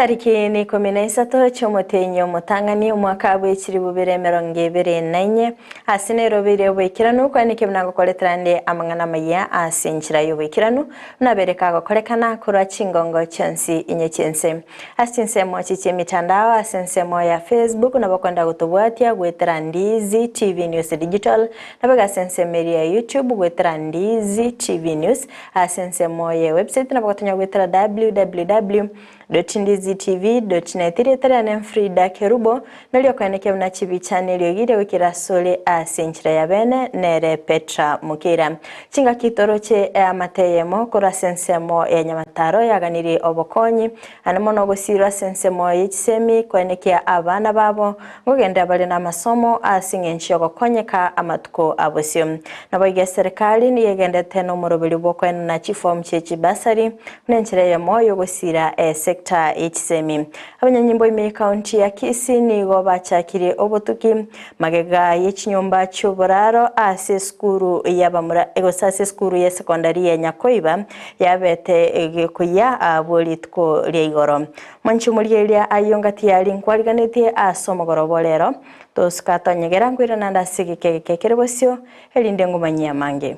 Tariki ni 13 cy'umutenyo mutangani umwaka w'ikiri 2024 asine robire wikiranu kwanike bnango koletrande amangana maya asinchira yobikiranu nabereka gokorekana kura chingongo cyansi inyecyense asinsemo chiche mitandao asinsemo ya Facebook nabakonda gutubwatia gwetrandizi TV News Digital nabega sensemeri ya YouTube gwetrandizi TV News asinsemo ya website nabakotonya gwetra www.ndizitv.net tere Frida Kerubo nalio kwaneke mna chibi channel yogire wikira sole asinchira ya bene nere Petra Mukira chinga kitoro che amateyemo kora sensemo ya Nyamataro yaganiri obokonyi anamono gusira sensemo yichisemi kwaneke abana babo ngogenda bali na masomo asingenshyo gokonyeka amatuko abosyo naboige serikali ni yegenda teno murobili boko na chifom chechi basari nenchire yemo yogusira sekta HCM abanyanyimbo ime county ya Kisii nigo bachakire obotuki magega y'ikinyumba cy'uburaro ase skuru yabamura egosase skuru ya secondary ya Nyakoiba yabete kuya abolitko lyigoro manchu muriyelia ayongati yali nkwaliganete asomogorobolero toskatanyegera ngwira nanda sigike kerebosyo elinde ngumanya mange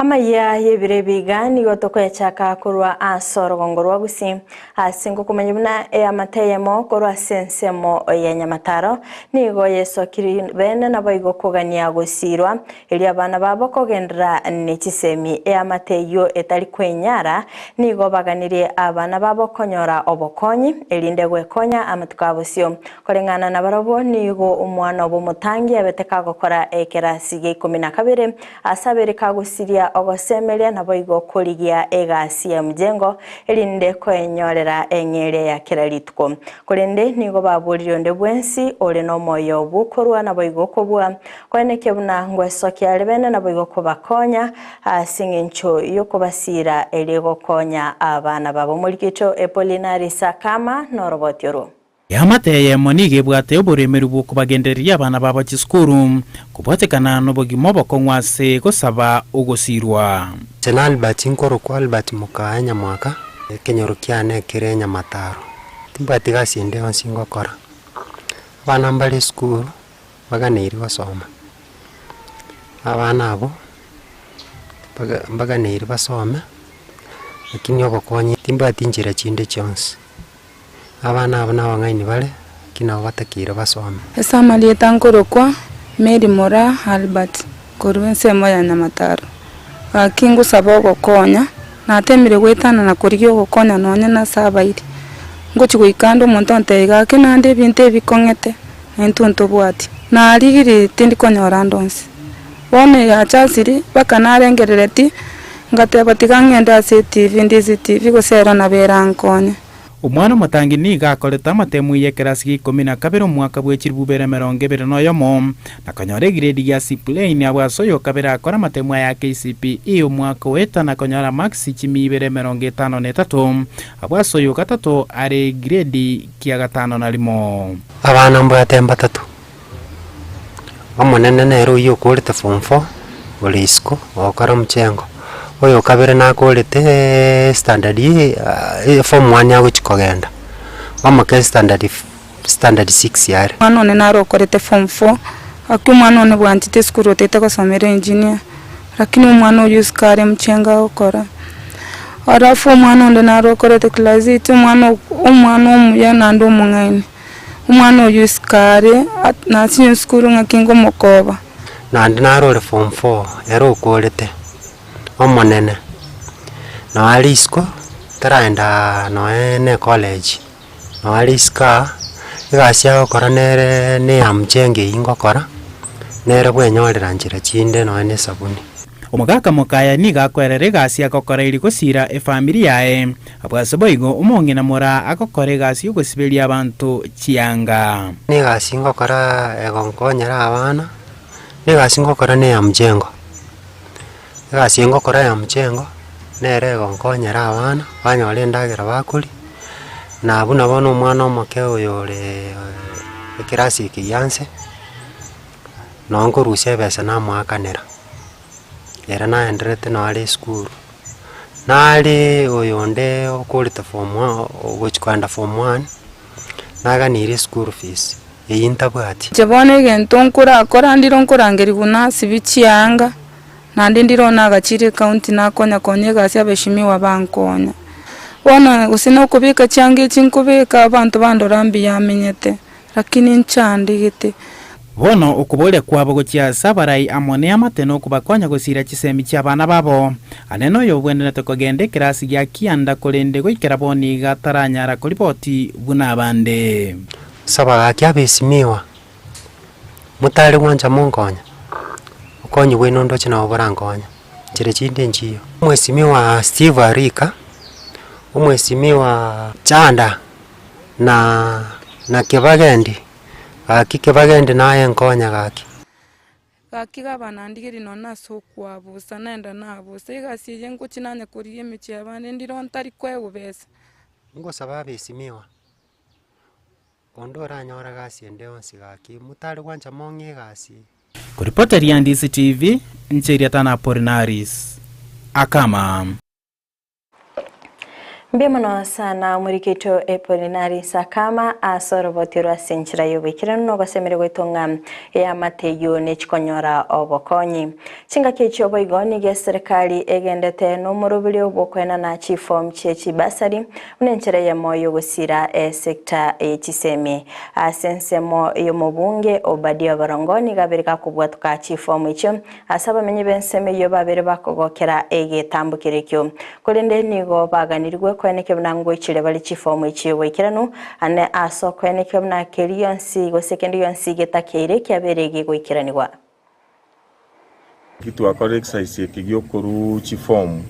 Amaya yebire bigani gotoko yachaka kurwa asoro gongorwa gusi asingo kumanyibuna amateyemo kurwa sensemo ya Nyamataro nigo yesokiri bene naboigo kogania gusirwa eli abana babo kogendra nechisemi amateyo etali kwenyara nigo baganire abana babo konyora obokonyi elinde gwekonya amatukabosyo korengana nabarabo nigo umwana obumutangi abeteka gukora ekerasi 12 asabere kagusiria ogosemelia naboigo koligia egasi ya mjengo elinde kwenyorera enyere ya kiralitko kolende nigo babuliro ndebwensi ole no moyo bukorwa naboigo kobwa kweneke buna ngwesokia lebene naboigo kobakonya asingencho yokobasira elego konya abana babo mulikito Epolinari Sakama norobotyoro Yamateye monige bwate oboremeru bukubagenderia abana babo chiskuru kubatekana nobogimo bokongwase gosaba ugosirwa Albert Nkoro kwa Albert Mukanya mwaka kenyorukiane kire Nyamataro timbati gasinde onsingo kora bana mbali skuru baganiri basoma abana abo baganiri basoma lakini obokonyi timbati njira chinde chonse abana abo nabangaini bale kina batakira basome Samali Nkoro kwa Mary Mora Albert Korwense moya Nyamataro akingu sabogo konya natemire gwetana na kurigyo gokonya nonya na sabairi ngochi goikando omonto ntega kenande binte bikongete entunto bwati na aligiri tindi konyora ndonsi bone ya chasiri bakanarengerereti ngateba tigangenda se TV ndizi TV gosera na berankonya Umwana mutangi niga akoleta amatemu yekerasi 12 mwaka bw'ekiri 2021 nakonyora grade ya C+ abwasoyo kabera akora amatemu ya KCPE umwaka weta nakonyora max 253 abwasoyo gatatu ari grade kia gatano na limo abana mbwatemba 3 amonene nero yo kurite form 4 olisko okara mchengo oyo kabere nakolete standard form 1 yago chikogenda wamake standard 6 yare mwana naro korete form 4 akumwana ne bwantite skuru tete gosomera engineer lakini umwana ujuskare mchenga okora arafu umwana naro korete class 8 umwana umuya nando mungaini umwana oyo isikare nasinye skuru ng'akinga omokoba nandi narore form 4 ero okorete omonene no ali isiko taraenda noene college no ali iska egasi agokora nere ya mchenge ingokora nere bwenyorera njira chinde noene sabuni omugaka mukaya ni gakwerera egasi agokora iri gusira efamili yae abwase boigo omong'ina mora agokora egasi yogosiberia abantu chianga ni egasi ngokora egonkonyera abana ni egasi ngokora ne ya mchengo egasi ngokora ya mchengo nere egonkonyera abana banyora endagera bakuri na buna bono omwana omoke oyo ore ekirasi ekiyanse nonkorusia ebesa namwakanera era naenderete nari skuru nari oyo nde okorete form 1 ogochikwenda form 1 naganire school fees eyintabwati jabone egento nkorakora ndiro nkorangerigu nasibi chianga nandi ndiro nagachire county nakonya konya egasi abeshimiwa bankonya bona gusina okubika chianga echinkubika abantu bandora mbi yamenyete lakini nchandigite bono okubole kwabo gochiasa barai amone amateno kubakonya gosira chisemi chia bana babo aneno oyo bwenderete kogende kirasi gya kianda kolende goikera boni gataranyara kolipoti buna bande sabaga kyabesimiwa mutari gwanja monkonya okonyi weno ndo china obarankonya chire chinde njiyo mwesimiwa Steve Arika omwesimiwa Chanda na Kebagendi akike bagende naye nkonya gaki gabana ndigiri nona sokwabusa nenda nabusa igasi yengo chinanya kuriye michi abane ndiro ntari kwegubesa ngo sababu isimiwa ondora nyora gasi ende onsi gaki mutari gwanja monge gasi kuripota Riandisi TV ncheria tana Porinaris akama Mbemano sana murikito epolinari sakama asorobotirwa senchira yobekirano no basemere gwetonga ya mateyo ne chikonyora obokonyi chinga kechi oboigoni ge serikali egendete no murubili obokwena na chifom chechi basari unenchira ya moyo gusira sekta echisemi asensemo yomobunge Obadia Barongoni gabereka kubwatuka chifom icho asaba menye benseme yo babere bakogokera egetambukirikyo kolende nigo baganirwe kweneke mnango ichile bali chifomu ichiwe ikiranu ane aso kweneke mna kelionsi go sekendi yonsi getakeire kyaberege go ikiraniwa kitu akore exercise kigyokoru chifomu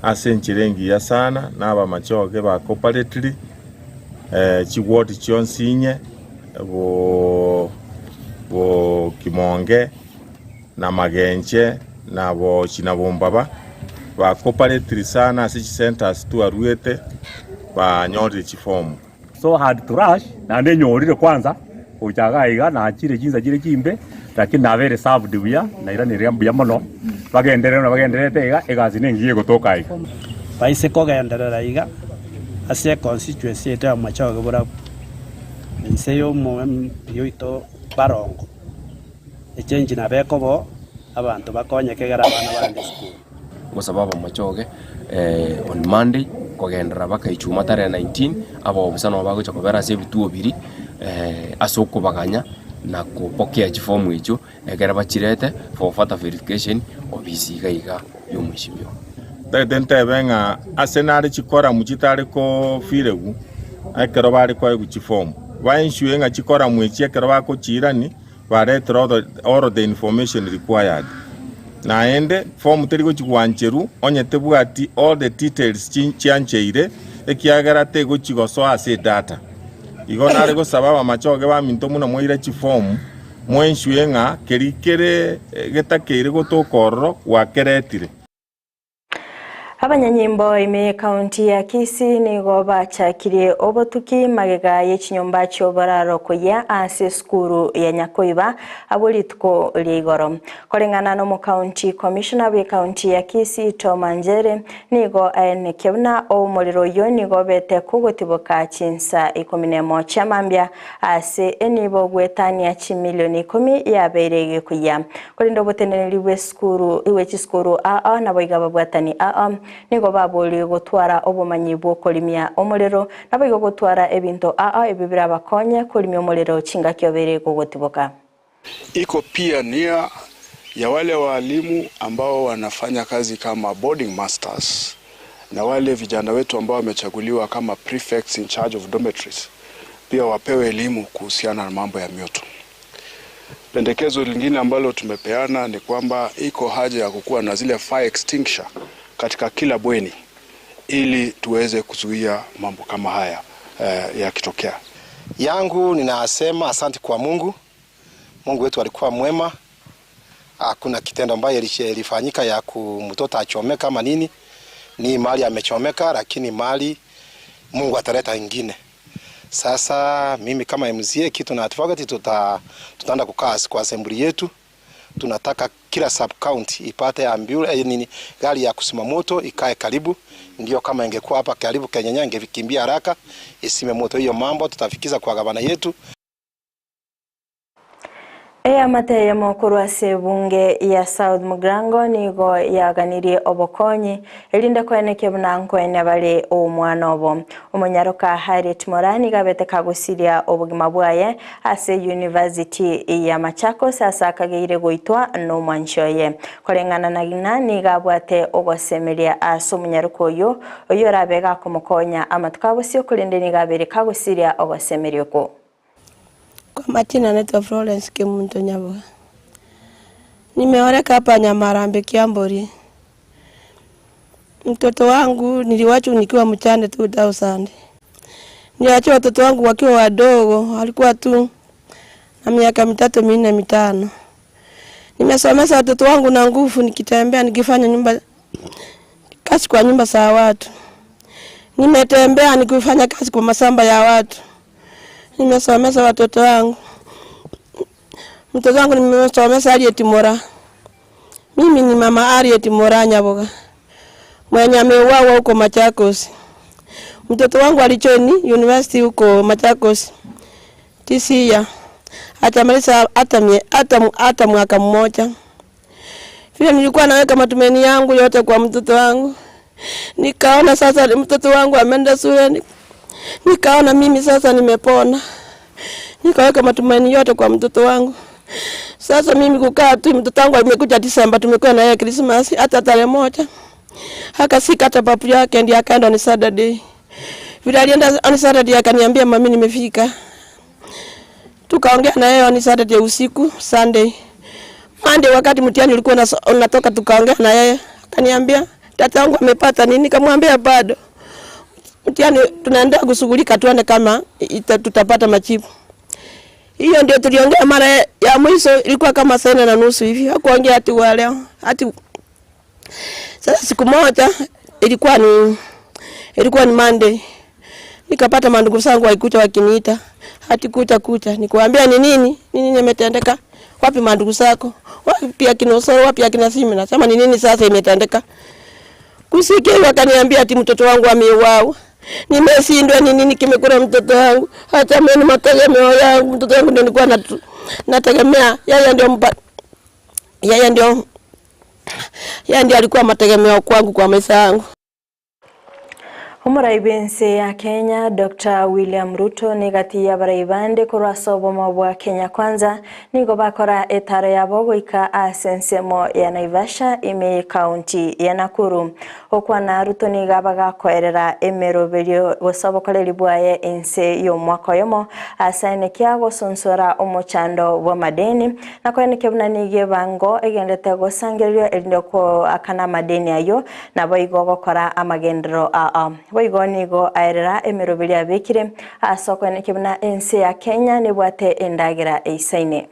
asenchirengi ya sana naba machoge ba cooperative chiwodi chionsinye bo Kimonge na Magenche na bo Chinabombaba ba cooperative sana asichi centers tu aruete ba nyori chifomu so had to rush na nde nyorire kwanza ujaga iga na chire chinza chire chimbe lakini na very served buya na ira ni riambu yamono bagenderete iga igazi nengiye gutoka iga baise kogenderera iga ase constituency eta machago bora nseyo mo yoito Barongo echange na bekobo abantu bakonye kegera abana bandi school kwa sababu machoge on Monday kogendera baka ichuma tare 19 abo obusana bagocha kobera se bituo biri asoko baganya na kupokea chifomu icho egera bachirete for further verification obisi gaiga yomishimyo dente benga asenari chikora muchitare ko firegu akero bari ko chifomu bainshue nga chikora mwechi akero bako chirani bare all the information required naende form terigo chigwancheru onyete bwati all the details chiancheire ekiagera tego chigoso ase data igonare go sababa machoge ba minto muno moire chiform mwenshue nga kerikere getakeire gotokorro wakeretire Abanyanyimbo ime kaunti ya Kisii nigo bachakirie obotuki magega yechinyomba choboraro kuya ase skuru ya Nyakoiba abolitko ligoro kolengana no mu county commissioner we county ya Kisii Tomanjere nigo aenekebna o moliro yo nigo bete kugotiboka chinsa 11 chamambia ase enibo gwetania chi milioni 10 ya berege kuya kolindo boteneliwe skuru iwe chi skuru a na boiga babwatani a nigo babuli gutwara obumanyi bwo kulimia omuliro nabigo gutwara ebinto ebibira bakonye kulimia omuliro chinga kyobere gogotiboka. Iko pia nia ya wale walimu ambao wanafanya kazi kama boarding masters na wale vijana wetu ambao wamechaguliwa kama prefects in charge of dormitories pia wapewe elimu kuhusiana na mambo ya mioto. Pendekezo lingine ambalo tumepeana ni kwamba iko haja ya kukuwa na zile fire extinguisher katika kila bweni ili tuweze kuzuia mambo kama haya yakitokea. Yangu ninasema asante kwa Mungu. Mungu wetu alikuwa mwema. Hakuna kitendo ambayo ilifanyika ya mtoto achomeka kama nini. Ni mali amechomeka, lakini mali Mungu ataleta ingine. Sasa mimi kama MCA kitu na advocate tutaenda kukaa kwa assembly yetu. Tunataka kila sub county ipate gari ya kusima moto ikae karibu. Ndio kama ingekuwa hapa karibu Kenya ingekimbia haraka isime moto. Hiyo mambo tutafikiza kwa gavana yetu. Amate ya mokuru ase bunge ya South Mugrango nigo yaganirie obokonyi elinde kweneke bunanko ene bale omwana obo omunyaruka Harriet Morani gabete kagusiria obugima bwaye ase University ya Machakos asa kageire goitwa no mwanshoye kolengana na gina nigabwate ogosemeria ase omunyaruka oyo rabega kumukonya amatukabusio kulinde nigabere kagusiria ogosemeria ko. Kwa majina naitwa Florence Kimunto Nyaboga. Nimeoleka hapa Nyamarambe Kiambori. Mtoto wangu niliwacha nikiwa mchane 2000. Niliacha watoto wangu wakiwa wadogo, walikuwa tu na miaka 3, 4, 5. Nimesomesha watoto wangu na nguvu nikitembea nikifanya kazi kwa nyumba za watu. Nimetembea nikifanya kazi kwa mashamba ya watu. Nimesomesha watoto wangu. Mtoto wangu nimesomesha Harriet Mora. Mimi ni mama Harriet Mora Nyaboga. Mwenye ameuawa huko Machakos. Mtoto wangu alijoin university huko Machakos. Tisia. Atamaliza hata mwaka mmoja. Vile nilikuwa naweka matumaini yangu yote kwa mtoto wangu. Nikaona sasa mtoto wangu ameenda shule. Nikaona mimi sasa nimepona. Nikaweka matumaini yote kwa mtoto wangu. Sasa mimi kukaa tu mtoto wangu amekuja Disemba tumekuwa na yeye Christmas hata tarehe 1. Akasika hata papu yake ndiye akaenda ni Saturday. Vile alienda on Saturday akaniambia mami nimefika. Tukaongea na yeye on Saturday usiku, Sunday. Monday wakati mtihani ulikuwa unatoka tukaongea na yeye. Akaniambia tata wangu amepata nini? Nikamwambia bado. Mtihani tunaendelea kushughulika tuone kama tutapata majibu. Hiyo ndio tuliongea mara ya mwisho ilikuwa kama saa 4:30 hivi. Hakuongea ati wa leo. Ati sasa siku moja ilikuwa ni Monday. Nikapata mandugu zangu waikuta wakiniita. Ati kucha. Nikwambia ni nini? Nini imetendeka? Wapi mandugu zako? Wapi akinosoro, wapi akinasimi? Nasema ni nini sasa imetendeka? Kusikia wakaniambia ati mtoto wangu ameuawa. Nimeshindwa ni nini kimekula mtoto wangu. Hata mimi mategemeo yangu mtoto wangu ndio nilikuwa nategemea. Yeye ndio alikuwa mategemeo kwangu kwa maisha yangu. Umuraibense ya Kenya Dr. William Ruto negati ya baraibande kurasobo mabwa Kenya kwanza nigo bakora etaro yabo goika asensemo ya Naivasha ime county ya Nakuru okwana Ruto nigabaga koerera emeroberio gosobokoreri bwaye ense yo mwaka yomo asane kyago sonsora omochando wa madeni nakwene kebunanige bango egendete gosangerio elindoko akana madeni ayo nabo igogokora amagendero Boigonigo aerera emerobili abekire asoko nekebuna ense ya Kenya nebwate endagira eisaine.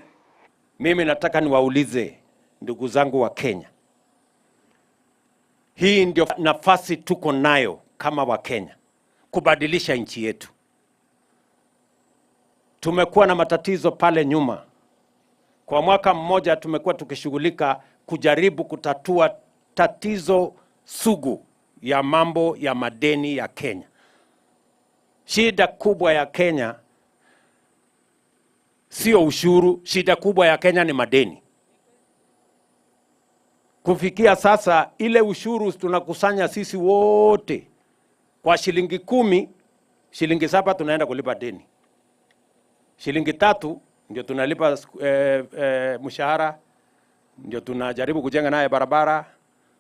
Mimi nataka niwaulize ndugu zangu wa Kenya. Hii ndio nafasi tuko nayo kama wa Kenya kubadilisha nchi yetu. Tumekuwa na matatizo pale nyuma. Kwa mwaka mmoja tumekuwa tukishughulika kujaribu kutatua tatizo sugu ya mambo ya madeni ya Kenya. Shida kubwa ya Kenya sio ushuru, shida kubwa ya Kenya ni madeni. Kufikia sasa ile ushuru tunakusanya sisi wote kwa shilingi 10, shilingi 7 tunaenda kulipa deni. Shilingi 3 ndio tunalipa mshahara, ndio tunajaribu kujenga naye barabara,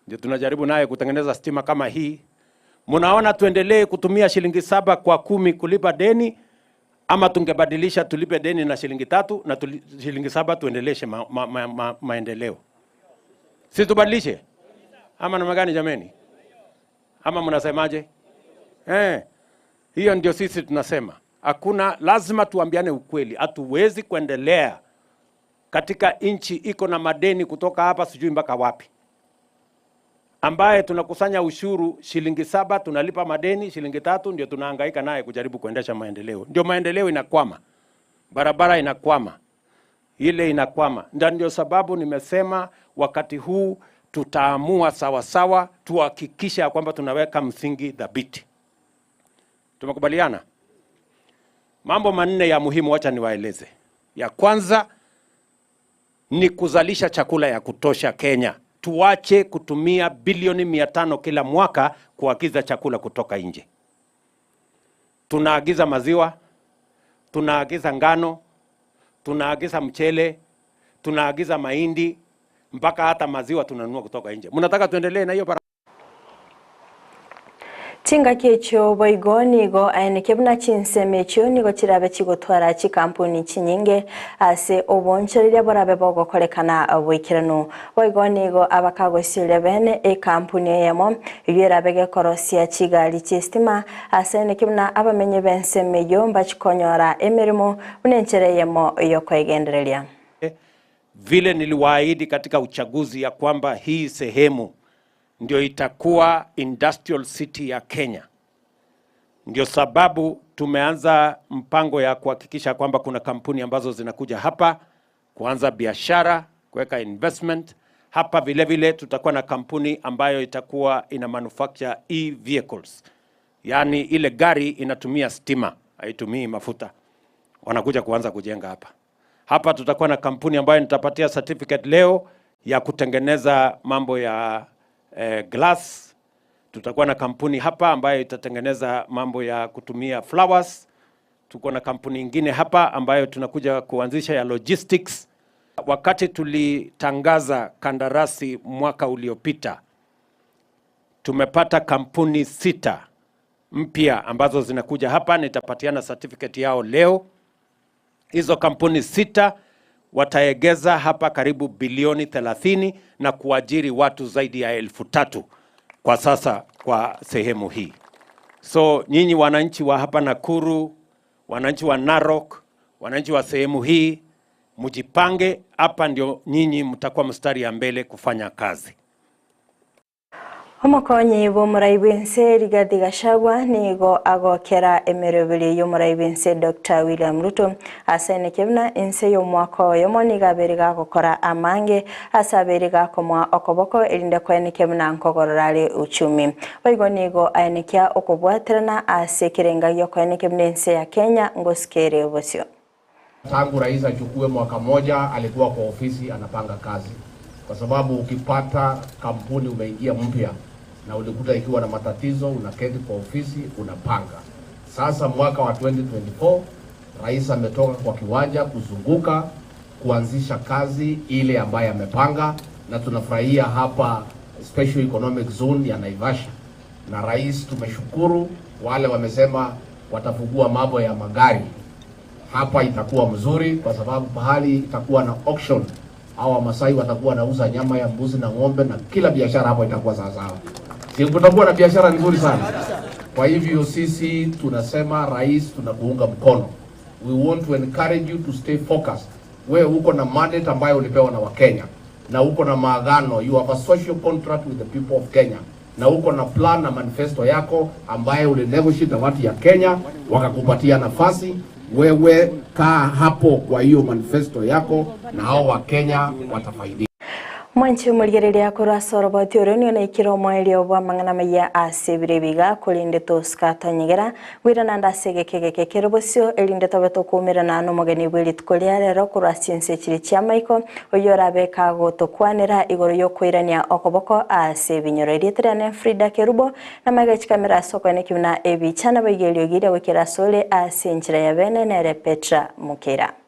ndio tunajaribu naye kutengeneza stima kama hii. Munaona tuendelee kutumia shilingi 7 kwa 10 kulipa deni, ama tungebadilisha tulipe deni na shilingi 3 na shilingi 7 tuendeleshe maendeleo? Si tubadilishe? Ama namna gani jameni? Ama mnasemaje? Hiyo ndio sisi tunasema. Hakuna, lazima tuambiane ukweli. Hatuwezi kuendelea katika inchi iko na madeni kutoka hapa sijui mpaka wapi, ambaye tunakusanya ushuru shilingi 7 tunalipa madeni, shilingi 3 ndio tunahangaika naye kujaribu kuendesha maendeleo. Ndio maendeleo inakwama, barabara inakwama, ile inakwama. Ndio sababu nimesema wakati huu tutaamua sawa sawa, tuhakikisha kwamba tunaweka msingi dhabiti. Tumekubaliana? Mambo 4 ya muhimu wacha niwaeleze. Ya kwanza ni kuzalisha chakula ya kutosha Kenya. Tuache kutumia bilioni 500 kila mwaka kuagiza chakula kutoka nje. Tunaagiza maziwa, tunaagiza ngano, tunaagiza mchele, tunaagiza mahindi, mpaka hata maziwa tunanunua kutoka nje. Mnataka tuendelee na hiyo para? Tinga kecho boigoni go ayenekebuna chinsemecho nigo chirabe chigotwara chikampuni chinyinge ase oboncherire borabe bogokorekana abwikirano boigoni go abakagosire bene kampuni yemo yerabe gekorosia chigali chistima ase nekebuna abamenye bensemeyo mbachikonyora emirimo unenchereyemo yokwegendereria. Vile niliwaahidi katika uchaguzi ya kwamba hii sehemu ndio itakuwa industrial city ya Kenya. Ndio sababu tumeanza mpango ya kuhakikisha kwamba kuna kampuni ambazo zinakuja hapa kuanza biashara, kuweka investment. Hapa vile vile tutakuwa na kampuni ambayo itakuwa ina manufacture e-vehicles. Yaani ile gari inatumia stima, haitumii mafuta. Wanakuja kuanza kujenga hapa. Hapa tutakuwa na kampuni ambayo nitapatia certificate leo ya kutengeneza mambo ya glass. Tutakuwa na kampuni hapa ambayo itatengeneza mambo ya kutumia flowers. Tuko na kampuni nyingine hapa ambayo tunakuja kuanzisha ya logistics. Wakati tulitangaza kandarasi mwaka uliopita, tumepata kampuni 6 mpya ambazo zinakuja hapa, nitapatiana certificate yao leo. Hizo kampuni 6 wataegeza hapa karibu bilioni 30 na kuajiri watu zaidi ya 3,000 kwa sasa kwa sehemu hii. So nyinyi wananchi wa hapa Nakuru, wananchi wa Narok, wananchi wa sehemu hii, mjipange, hapa ndio nyinyi mtakuwa mstari ya mbele kufanya kazi. Omukonyi b'omuraibwense Rigathi Gachagua nigo agokera emerobiri y'omuraibwense Dr. William Ruto asenekebuna ense y'omwaka oyo monigabere gakokora amange asabere gakomwa okoboko erinde kwenekebuna nkogororare uchumi oigo nigo ayenekia okobwaterana asekerenga yokwenekebuna ense ya Kenya ngosikere obosio. Tangu rais achukue mwaka moja alikuwa kwa ofisi anapanga kazi, kwa sababu ukipata kampuni umeingia mpya na ulikuta ikiwa na matatizo, unaketi kwa ofisi unapanga. Sasa mwaka wa 2024 rais ametoka kwa kiwanja kuzunguka kuanzisha kazi ile ambayo amepanga, na tunafurahia hapa special economic zone ya Naivasha. Na rais tumeshukuru, wale wamesema watafungua mambo ya magari hapa, itakuwa mzuri kwa sababu pahali itakuwa na auction, hawa Masai watakuwa nauza nyama ya mbuzi na ng'ombe, na kila biashara hapo itakuwa sawa. Si kutakuwa na biashara nzuri sana. Kwa hivyo sisi tunasema rais, tunakuunga mkono. We want to encourage you to stay focused. Wewe uko na mandate ambayo ulipewa na Wakenya, na uko na maagano, you have a social contract with the people of Kenya, na uko na plan na manifesto yako ambayo ulinegotiate na watu ya Kenya wakakupatia nafasi. Wewe kaa hapo kwa hiyo manifesto yako na hao wa Kenya watafaidika. Mwanchi umurigereria kurasoro boti urenio na ikiro mweli obwa mangana maya asebire biga kulinde toska tonyegera wira nanda sege kege kerobosio elinde tobeto kumira na no mogeni bweli tukolia rero kurasiense chiri chia maiko oyora beka goto kwanira igoro yo kwirania okoboko asebinyoreri trane Frida Kerubo na magachi kamera soko ne kimna ebi chana bagelio gire wekera sole asenchira ya bene nere Petra Mukera.